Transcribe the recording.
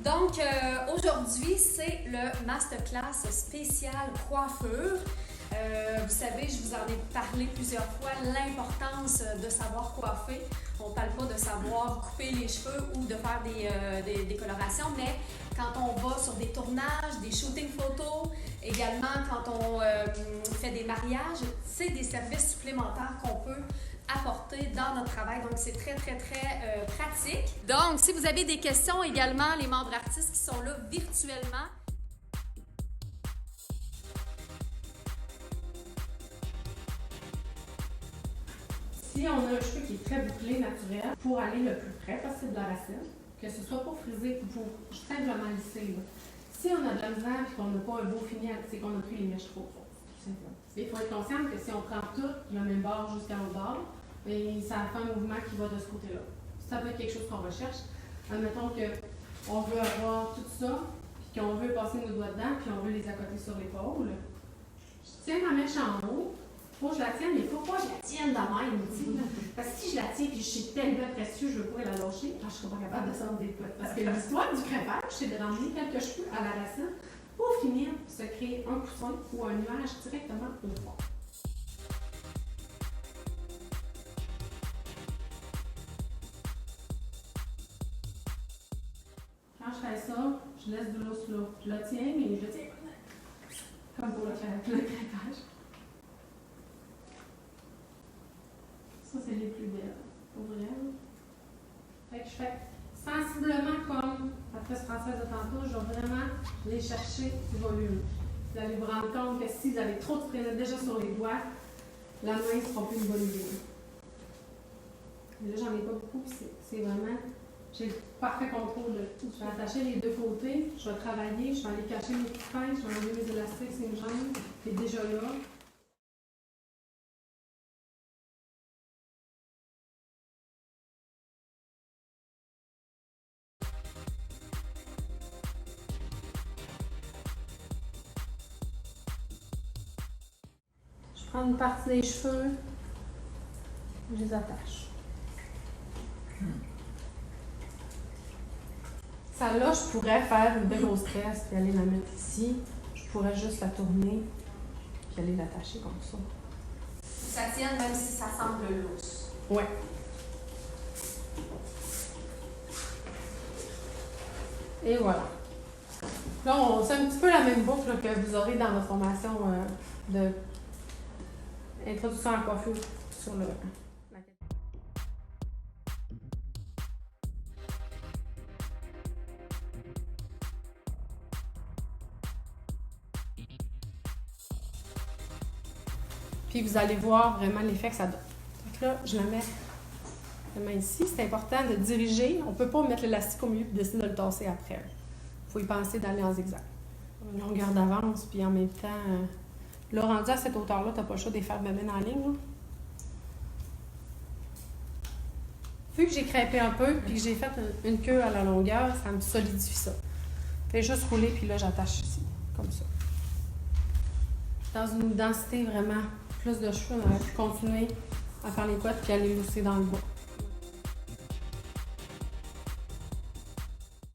Donc, aujourd'hui, c'est le masterclass spécial coiffure. Vous savez, je vous en ai parlé plusieurs fois, l'importance de savoir coiffer. On ne parle pas de savoir couper les cheveux ou de faire des décolorations, mais quand on va sur des tournages, des shootings photos, également quand on fait des mariages, c'est des services supplémentaires qu'on peut apporter dans notre travail. Donc, c'est très pratique. Donc, si vous avez des questions également, les membres artistes qui sont là virtuellement, si on a un cheveu qui est très bouclé, naturel, pour aller le plus près possible de la racine, que ce soit pour friser ou pour simplement lisser. Là. Si on a de la misère et qu'on n'a pas un beau fini, c'est qu'on a pris les mèches trop fortes, tout simplement. Il faut être conscient que si on prend tout, le même bord jusqu'à l'autre bord, et ça fait un mouvement qui va de ce côté-là. Ça peut être quelque chose qu'on recherche. Admettons qu'on veut avoir tout ça, puis qu'on veut passer nos doigts dedans, puis on veut les accoter sur l'épaule. Je tiens ma mèche en haut. Faut que je la tienne, mais il ne faut pas que je la tienne de même. Parce que si je la tiens et je suis tellement précieux, je ne veux pas la lâcher, je ne serai pas capable de descendre des couettes. Parce que l'histoire du crêpage, c'est de ramener quelques cheveux à la racine pour finir se créer un coussin ou un nuage directement au fond. Quand je fais ça, je laisse de l'eau sur l'eau. Je la tiens, mais je la tiens comme pour le crêpage. Ça, c'est les plus belles, pour vrai. Fait que je fais sensiblement comme la tresse française de tantôt, je vais vraiment aller chercher du volume. Vous allez vous rendre compte que si vous avez trop de spray déjà sur les doigts, la main ne sera plus une bonne idée. Mais là, j'en ai pas beaucoup, c'est vraiment, j'ai le parfait contrôle de tout. Je vais attacher les deux côtés, je vais travailler, je vais aller cacher mes petites pinces, je vais enlever mes élastiques, c'est une jambe qui est déjà là. Je prends une partie des cheveux, je les attache. Celle-là, je pourrais faire une belle grosse tresse et aller la mettre ici. Je pourrais juste la tourner et aller l'attacher comme ça. ça tienne même si ça semble lousse. Ouais. Et voilà. Là, c'est un petit peu la même boucle là, que vous aurez dans votre formation de introduction à la coiffure sur la Puis vous allez voir vraiment l'effet que ça donne. Donc là, je la mets vraiment ici. C'est important de diriger. On ne peut pas mettre l'élastique au milieu et décider de le tasser après. Il faut y penser d'aller en zigzag. Une longueur d'avance, puis en même temps, là, rendu à cette hauteur-là, tu n'as pas le choix de les faire bien en ligne. Là. Vu que j'ai crêpé un peu, puis que j'ai fait une queue à la longueur, ça me solidifie ça. Fais juste rouler, puis là, j'attache ici, comme ça. Dans une densité vraiment plus de cheveux, on aurait pu continuer à faire les couettes puis aller lousser dans le bas.